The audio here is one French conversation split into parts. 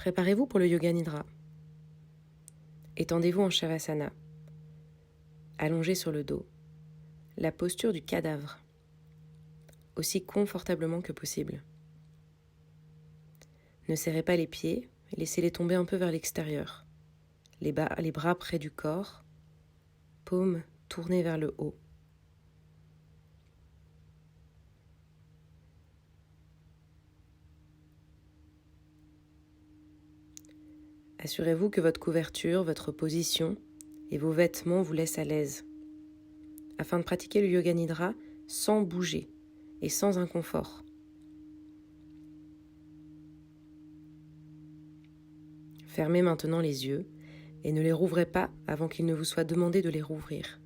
Préparez-vous pour le Yoga Nidra. Étendez-vous en Shavasana, allongé sur le dos, la posture du cadavre, aussi confortablement que possible. Ne serrez pas les pieds, laissez-les tomber un peu vers l'extérieur, les bras près du corps, paumes tournées vers le haut. Assurez-vous que votre couverture, votre position et vos vêtements vous laissent à l'aise, afin de pratiquer le Yoga Nidra sans bouger et sans inconfort. Fermez maintenant les yeux et ne les rouvrez pas avant qu'il ne vous soit demandé de les rouvrir.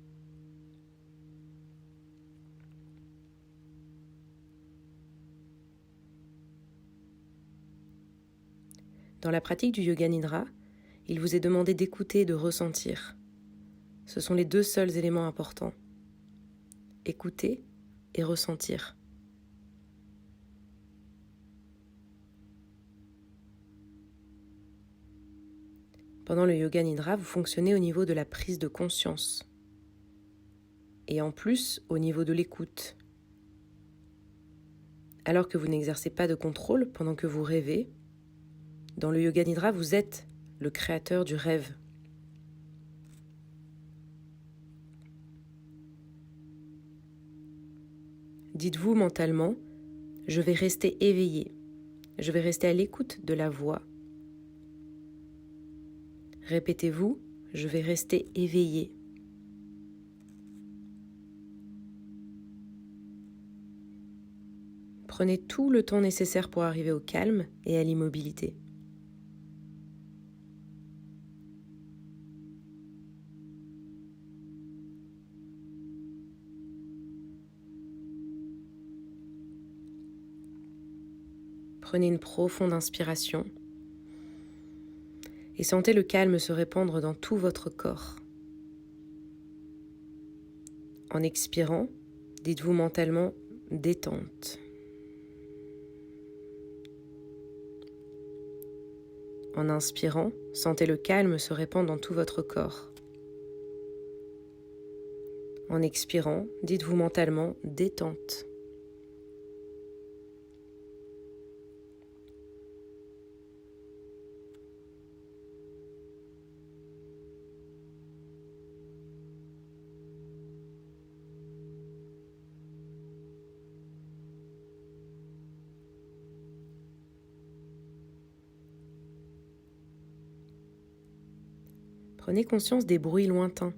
Dans la pratique du Yoga Nidra, il vous est demandé d'écouter et de ressentir. Ce sont les deux seuls éléments importants. Écouter et ressentir. Pendant le Yoga Nidra, vous fonctionnez au niveau de la prise de conscience et en plus au niveau de l'écoute. Alors que vous n'exercez pas de contrôle pendant que vous rêvez, dans le Yoga Nidra, vous êtes le créateur du rêve. Dites-vous mentalement, je vais rester éveillé, je vais rester à l'écoute de la voix. Répétez-vous, je vais rester éveillé. Prenez tout le temps nécessaire pour arriver au calme et à l'immobilité. Prenez une profonde inspiration et sentez le calme se répandre dans tout votre corps. En expirant, dites-vous mentalement « détente ». En inspirant, sentez le calme se répandre dans tout votre corps. En expirant, dites-vous mentalement « détente ». Prenez conscience des bruits lointains.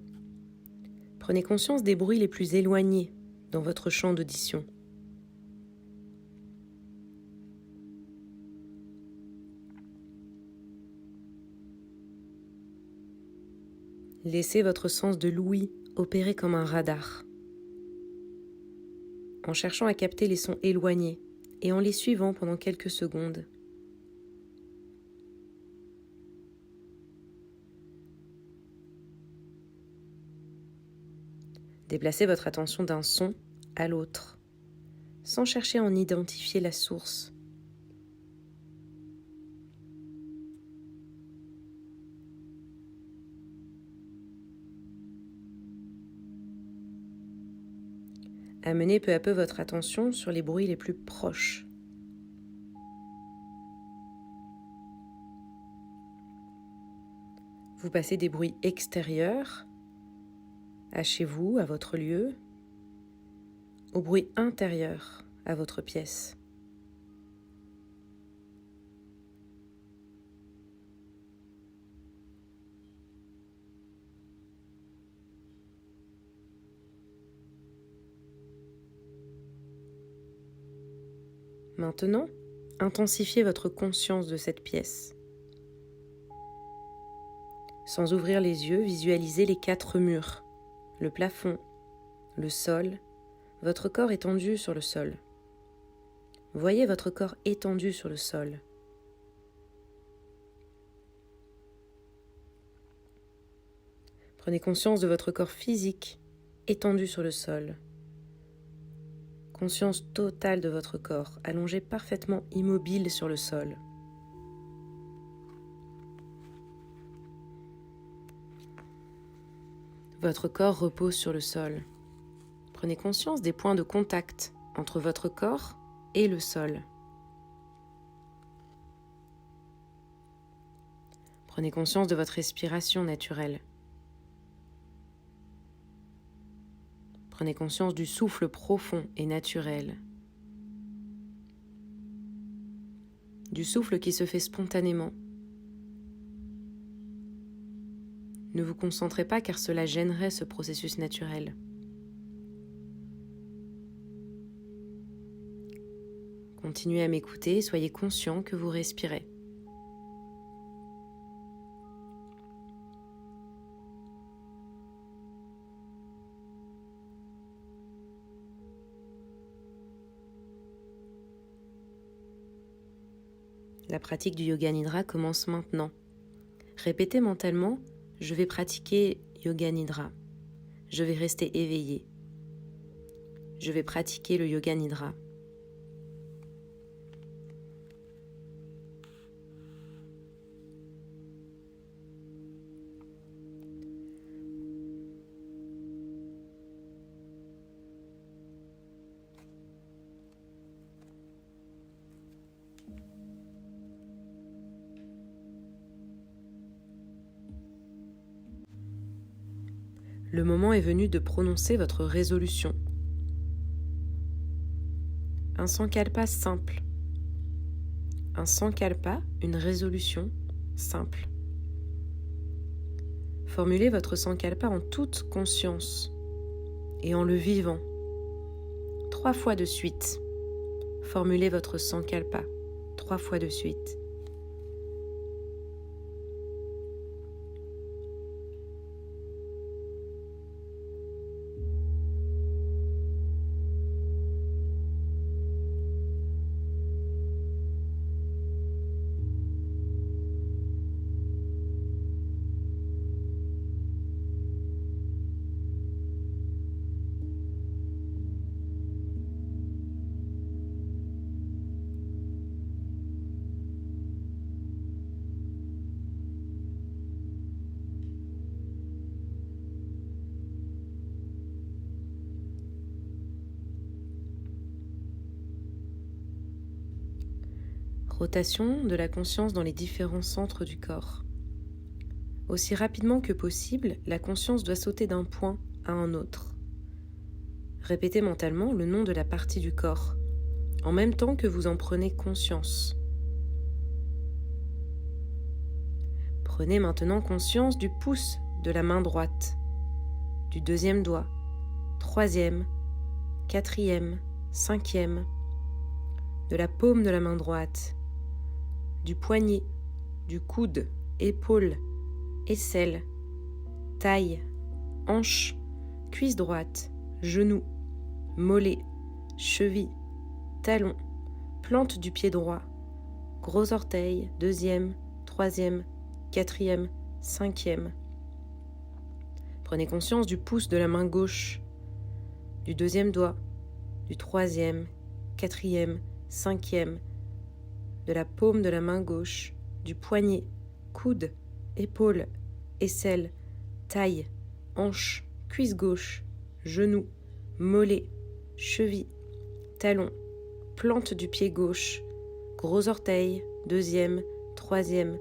Prenez conscience des bruits les plus éloignés dans votre champ d'audition. Laissez votre sens de l'ouïe opérer comme un radar, en cherchant à capter les sons éloignés et en les suivant pendant quelques secondes. Déplacez votre attention d'un son à l'autre, sans chercher à en identifier la source. Amenez peu à peu votre attention sur les bruits les plus proches. Vous passez des bruits extérieurs, à chez vous, à votre lieu, au bruit intérieur, à votre pièce. Maintenant, intensifiez votre conscience de cette pièce. Sans ouvrir les yeux, visualisez les 4 murs, le plafond, le sol, votre corps étendu sur le sol. Voyez votre corps étendu sur le sol. Prenez conscience de votre corps physique étendu sur le sol. Conscience totale de votre corps, allongé parfaitement immobile sur le sol. Votre corps repose sur le sol. Prenez conscience des points de contact entre votre corps et le sol. Prenez conscience de votre respiration naturelle. Prenez conscience du souffle profond et naturel. Du souffle qui se fait spontanément. Ne vous concentrez pas car cela gênerait ce processus naturel. Continuez à m'écouter et soyez conscient que vous respirez. La pratique du Yoga Nidra commence maintenant. Répétez mentalement « Je vais pratiquer Yoga Nidra ». Je vais rester éveillé. Je vais pratiquer le Yoga Nidra. Le moment est venu de prononcer votre résolution. Un sankalpa simple. Un sankalpa, une résolution simple. Formulez votre sankalpa en toute conscience et en le vivant. 3 fois de suite. Formulez votre sankalpa 3 fois de suite. Rotation de la conscience dans les différents centres du corps. Aussi rapidement que possible, la conscience doit sauter d'un point à un autre. Répétez mentalement le nom de la partie du corps, en même temps que vous en prenez conscience. Prenez maintenant conscience du pouce de la main droite, du deuxième doigt, 3e, 4e, 5e, de la paume de la main droite, du poignet, du coude, épaule, aisselle, taille, hanche, cuisse droite, genou, mollet, cheville, talon, plante du pied droit, gros orteil, 2e, 3e, 4e, 5e. Prenez conscience du pouce de la main gauche, du deuxième doigt, du 3e, 4e, 5e, de la paume de la main gauche, du poignet, coude, épaule, aisselle, taille, hanche, cuisse gauche, genou, mollet, cheville, talon, plante du pied gauche, gros orteil, 2e, 3e,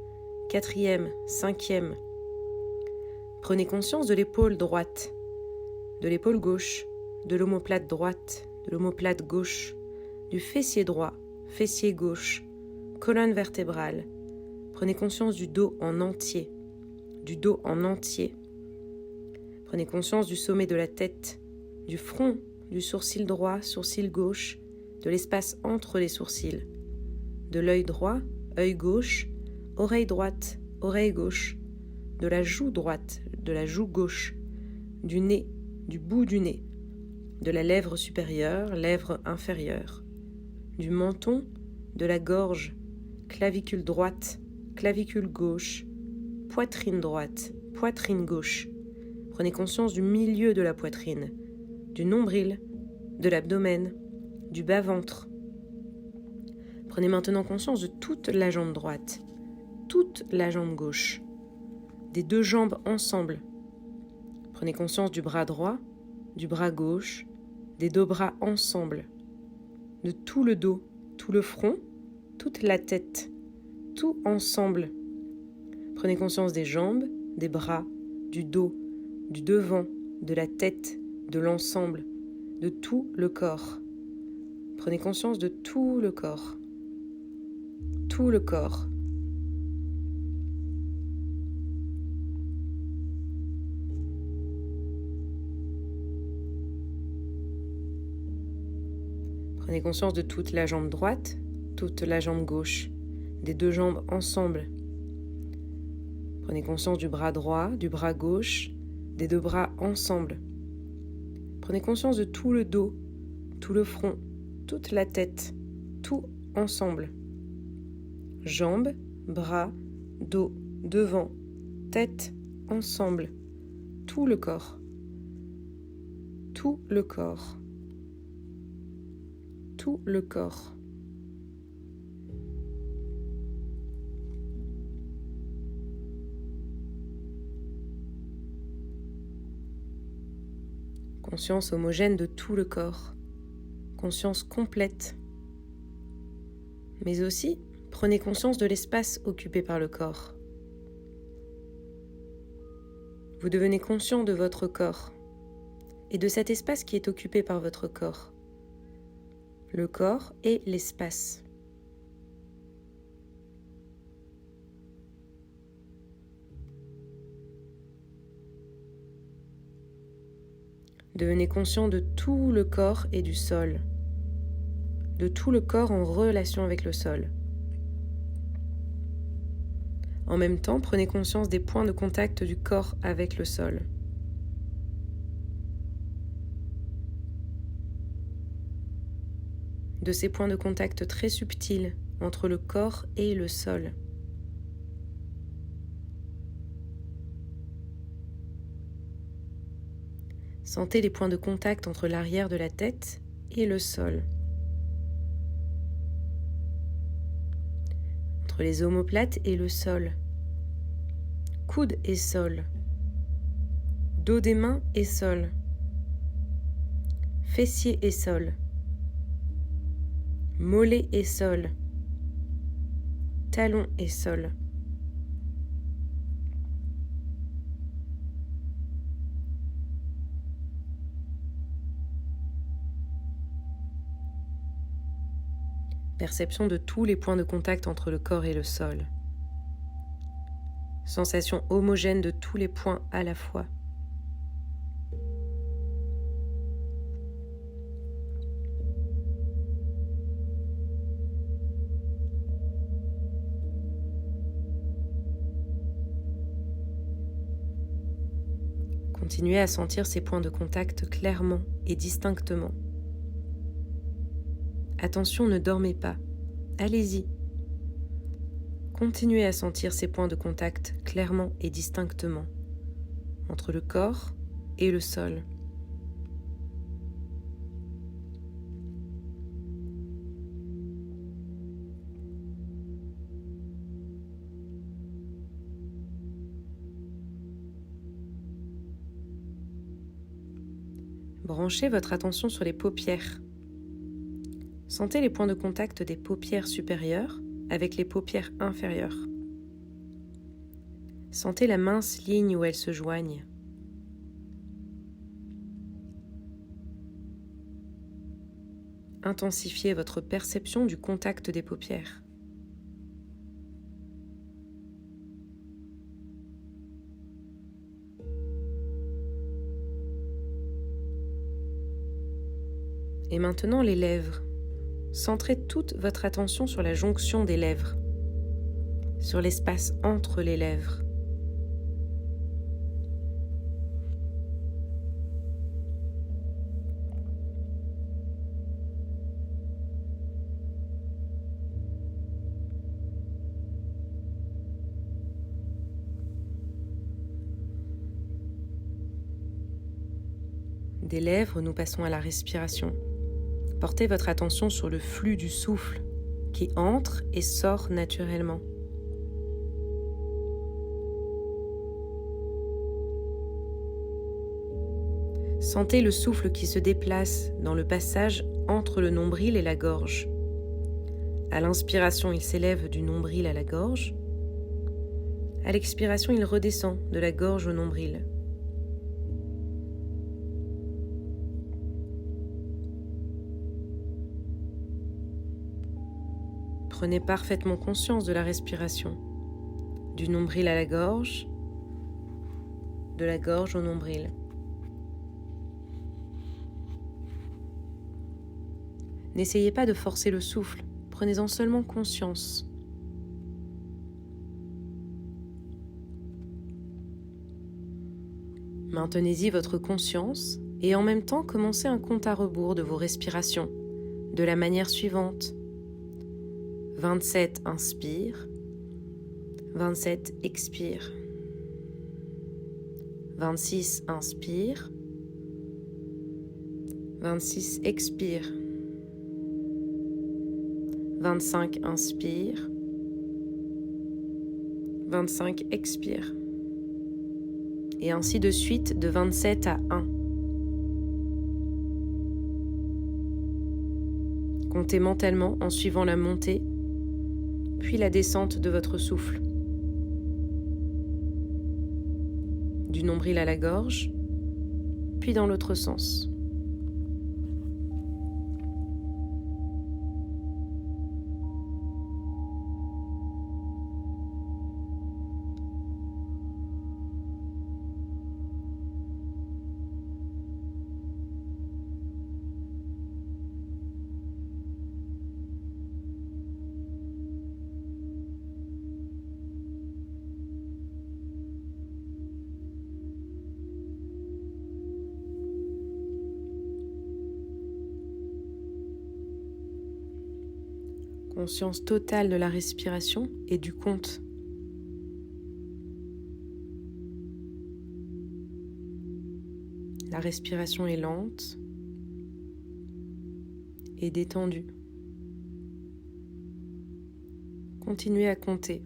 4e, 5e. Prenez conscience de l'épaule droite, de l'épaule gauche, de l'omoplate droite, de l'omoplate gauche, du fessier droit, fessier gauche, colonne vertébrale. Prenez conscience du dos en entier, du dos en entier. Prenez conscience du sommet de la tête, du front, du sourcil droit, sourcil gauche, de l'espace entre les sourcils, de l'œil droit, œil gauche, oreille droite, oreille gauche, de la joue droite, de la joue gauche, du nez, du bout du nez, de la lèvre supérieure, lèvre inférieure, du menton, de la gorge, clavicule droite, clavicule gauche, poitrine droite, poitrine gauche. Prenez conscience du milieu de la poitrine, du nombril, de l'abdomen, du bas-ventre. Prenez maintenant conscience de toute la jambe droite, toute la jambe gauche, des 2 jambes ensemble. Prenez conscience du bras droit, du bras gauche, des deux bras ensemble, de tout le dos, tout le front, toute la tête, tout ensemble. Prenez conscience des jambes, des bras, du dos, du devant, de la tête, de l'ensemble, de tout le corps. Prenez conscience de tout le corps. Tout le corps. Prenez conscience de toute la jambe droite, toute la jambe gauche, des deux jambes ensemble. Prenez conscience du bras droit, du bras gauche, des deux bras ensemble. Prenez conscience de tout le dos, tout le front, toute la tête, tout ensemble. Jambes, bras, dos, devant, tête, ensemble. Tout le corps. Tout le corps. Tout le corps. Conscience homogène de tout le corps. Conscience complète. Mais aussi, prenez conscience de l'espace occupé par le corps. Vous devenez conscient de votre corps et de cet espace qui est occupé par votre corps. Le corps et l'espace. Devenez conscient de tout le corps et du sol, de tout le corps en relation avec le sol. En même temps, prenez conscience des points de contact du corps avec le sol. De ces points de contact très subtils entre le corps et le sol. Sentez les points de contact entre l'arrière de la tête et le sol. Entre les omoplates et le sol. Coude et sol. Dos des mains et sol. Fessiers et sol. Mollets et sol. Talons et sol. Perception de tous les points de contact entre le corps et le sol. Sensation homogène de tous les points à la fois. Continuez à sentir ces points de contact clairement et distinctement. Attention, ne dormez pas. Allez-y. Continuez à sentir ces points de contact clairement et distinctement entre le corps et le sol. Branchez votre attention sur les paupières. Sentez les points de contact des paupières supérieures avec les paupières inférieures. Sentez la mince ligne où elles se joignent. Intensifiez votre perception du contact des paupières. Et maintenant les lèvres. Centrez toute votre attention sur la jonction des lèvres, sur l'espace entre les lèvres. Des lèvres, nous passons à la respiration. Portez votre attention sur le flux du souffle qui entre et sort naturellement. Sentez le souffle qui se déplace dans le passage entre le nombril et la gorge. À l'inspiration, il s'élève du nombril à la gorge. À l'expiration, il redescend de la gorge au nombril. Prenez parfaitement conscience de la respiration, du nombril à la gorge, de la gorge au nombril. N'essayez pas de forcer le souffle, prenez-en seulement conscience. Maintenez-y votre conscience et en même temps commencez un compte à rebours de vos respirations de la manière suivante. 27 inspire, 27 expire, 26 inspire, 26 expire, 25 inspire, 25 expire, et ainsi de suite de 27 à 1. Comptez mentalement en suivant la montée, puis la descente de votre souffle. Du nombril à la gorge, puis dans l'autre sens. Conscience totale de la respiration et du compte. La respiration est lente et détendue. Continuez à compter.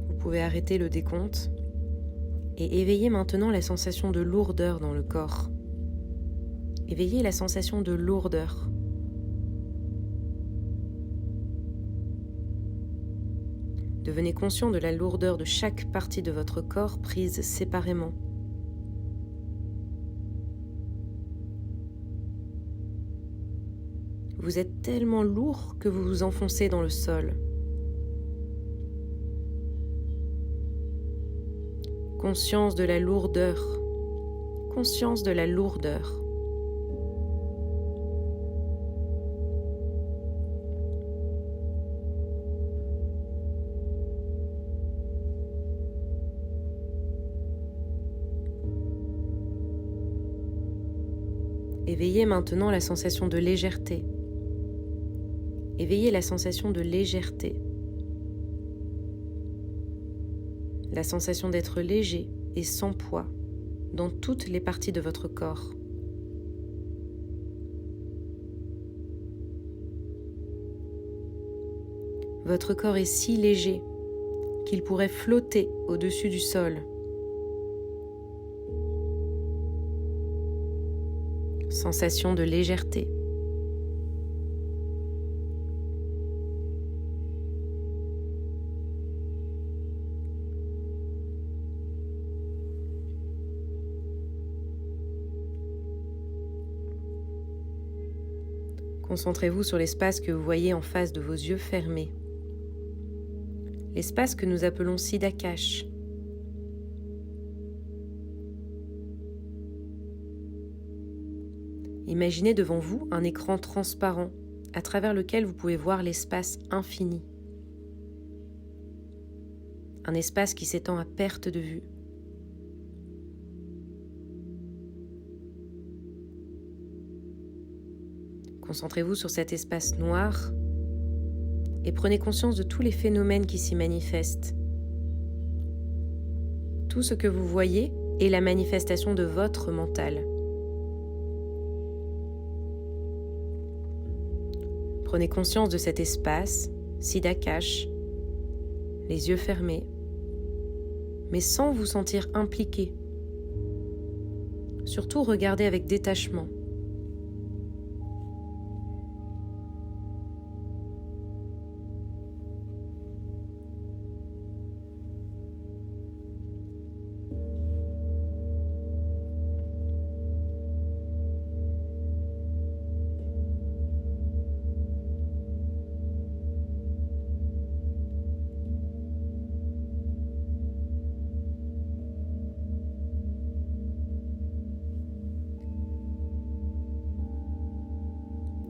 Vous pouvez arrêter le décompte et éveiller maintenant la sensation de lourdeur dans le corps. Éveillez la sensation de lourdeur. Devenez conscient de la lourdeur de chaque partie de votre corps prise séparément. Vous êtes tellement lourd que vous vous enfoncez dans le sol. Conscience de la lourdeur. Conscience de la lourdeur. Éveillez maintenant la sensation de légèreté. Éveillez la sensation de légèreté. La sensation d'être léger et sans poids dans toutes les parties de votre corps. Votre corps est si léger qu'il pourrait flotter au-dessus du sol. Sensation de légèreté. Concentrez-vous sur l'espace que vous voyez en face de vos yeux fermés. L'espace que nous appelons Siddhakash. Imaginez devant vous un écran transparent à travers lequel vous pouvez voir l'espace infini. Un espace qui s'étend à perte de vue. Concentrez-vous sur cet espace noir et prenez conscience de tous les phénomènes qui s'y manifestent. Tout ce que vous voyez est la manifestation de votre mental. Prenez conscience de cet espace, Siddhakash, les yeux fermés, mais sans vous sentir impliqué. Surtout regardez avec détachement.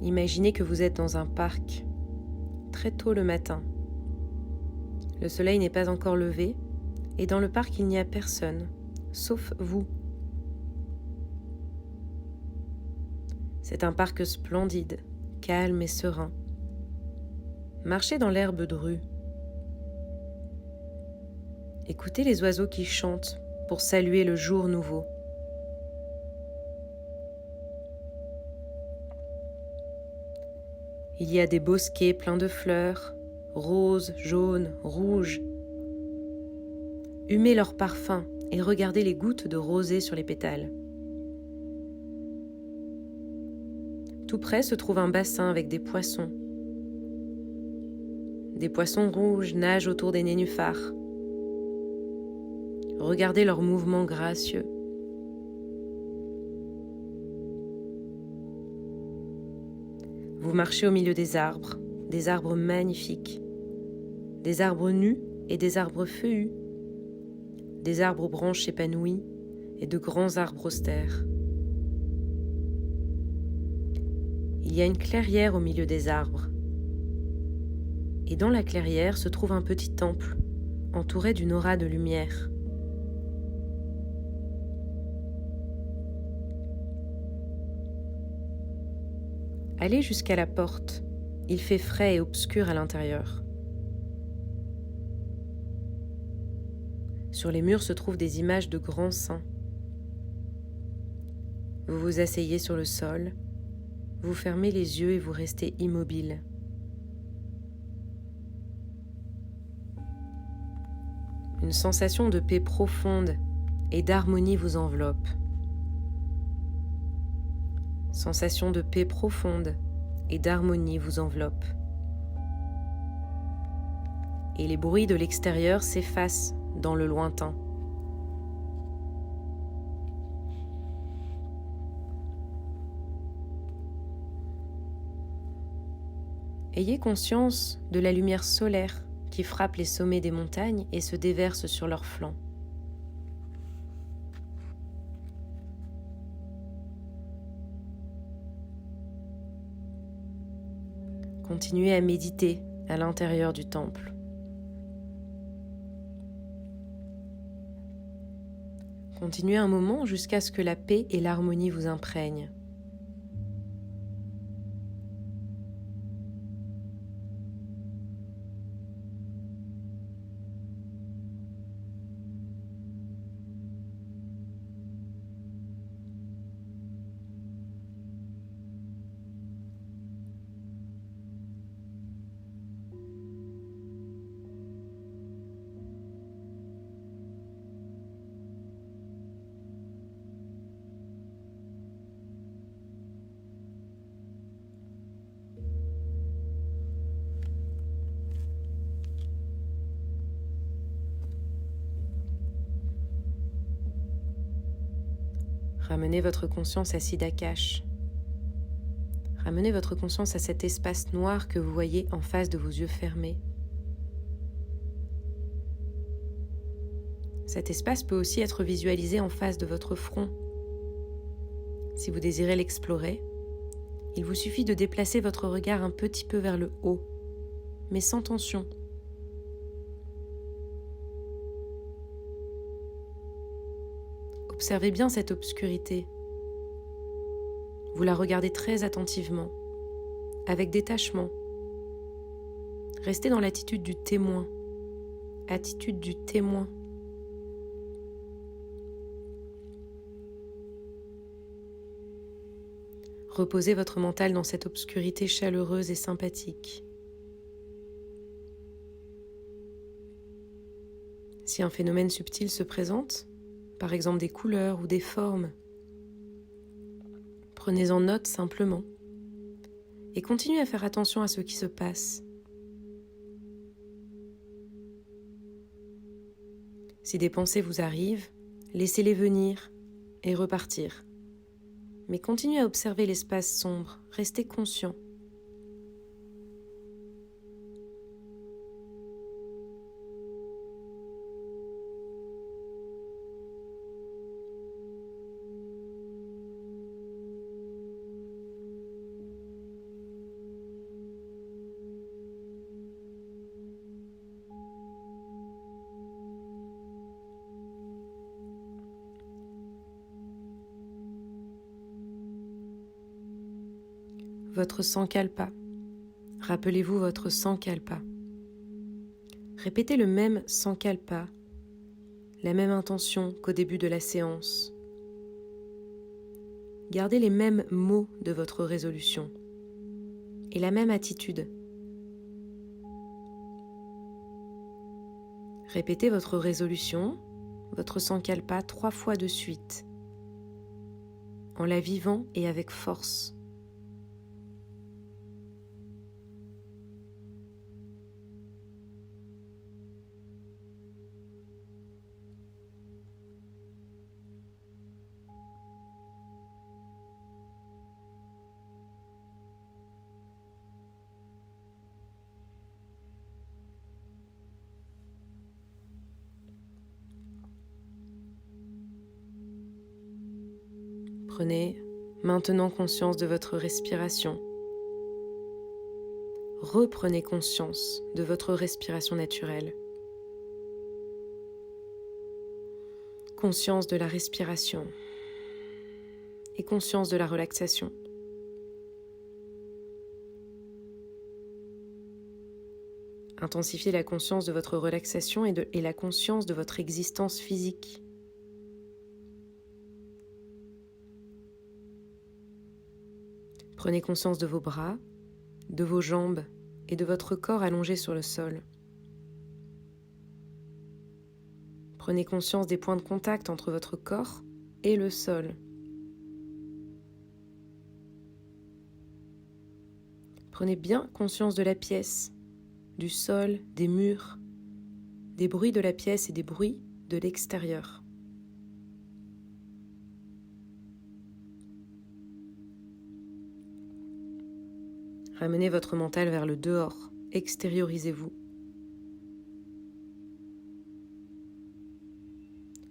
Imaginez que vous êtes dans un parc, très tôt le matin. Le soleil n'est pas encore levé et dans le parc il n'y a personne, sauf vous. C'est un parc splendide, calme et serein. Marchez dans l'herbe de rue. Écoutez les oiseaux qui chantent pour saluer le jour nouveau. Il y a des bosquets pleins de fleurs, roses, jaunes, rouges. Humez leur parfum et regardez les gouttes de rosée sur les pétales. Tout près se trouve un bassin avec des poissons. Des poissons rouges nagent autour des nénuphars. Regardez leurs mouvements gracieux. Vous marchez au milieu des arbres magnifiques, des arbres nus et des arbres feuillus, des arbres aux branches épanouies et de grands arbres austères. Il y a une clairière au milieu des arbres. Et dans la clairière se trouve un petit temple, entouré d'une aura de lumière. Allez jusqu'à la porte. Il fait frais et obscur à l'intérieur. Sur les murs se trouvent des images de grands saints. Vous vous asseyez sur le sol, vous fermez les yeux et vous restez immobile. Une sensation de paix profonde et d'harmonie vous enveloppe. Sensation de paix profonde et d'harmonie vous enveloppe. Et les bruits de l'extérieur s'effacent dans le lointain. Ayez conscience de la lumière solaire qui frappe les sommets des montagnes et se déverse sur leurs flancs. Continuez à méditer à l'intérieur du temple. Continuez un moment jusqu'à ce que la paix et l'harmonie vous imprègnent. Ramenez votre conscience à Siddhakash. Ramenez votre conscience à cet espace noir que vous voyez en face de vos yeux fermés. Cet espace peut aussi être visualisé en face de votre front. Si vous désirez l'explorer, il vous suffit de déplacer votre regard un petit peu vers le haut, mais sans tension. Observez bien cette obscurité. Vous la regardez très attentivement, avec détachement. Restez dans l'attitude du témoin. Attitude du témoin. Reposez votre mental dans cette obscurité chaleureuse et sympathique. Si un phénomène subtil se présente, par exemple des couleurs ou des formes, prenez-en note simplement et continuez à faire attention à ce qui se passe. Si des pensées vous arrivent, laissez-les venir et repartir. Mais continuez à observer l'espace sombre, restez conscient. Votre sankalpa. Rappelez-vous votre sankalpa. Répétez le même sankalpa, la même intention qu'au début de la séance. Gardez les mêmes mots de votre résolution et la même attitude. Répétez votre résolution, votre sankalpa 3 fois de suite, en la vivant et avec force. Prenez maintenant conscience de votre respiration. Reprenez conscience de votre respiration naturelle. Conscience de la respiration et conscience de la relaxation. Intensifiez la conscience de votre relaxation et la conscience de votre existence physique. Prenez conscience de vos bras, de vos jambes et de votre corps allongé sur le sol. Prenez conscience des points de contact entre votre corps et le sol. Prenez bien conscience de la pièce, du sol, des murs, des bruits de la pièce et des bruits de l'extérieur. Ramenez votre mental vers le dehors, extériorisez-vous.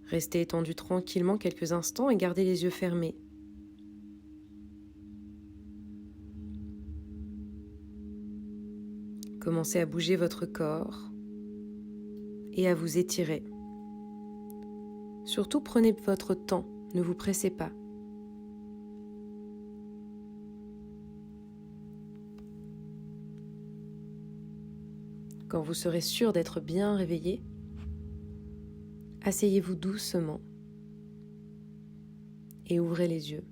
Restez étendu tranquillement quelques instants et gardez les yeux fermés. Commencez à bouger votre corps et à vous étirer. Surtout prenez votre temps, ne vous pressez pas. Quand vous serez sûr d'être bien réveillé, asseyez-vous doucement et ouvrez les yeux.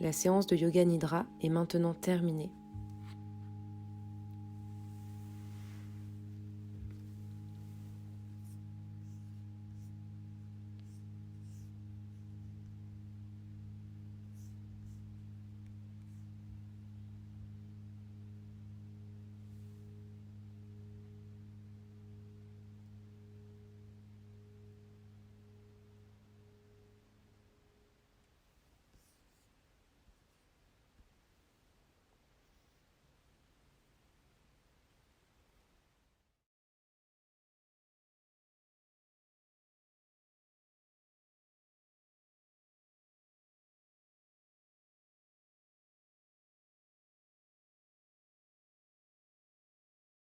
La séance de Yoga Nidra est maintenant terminée.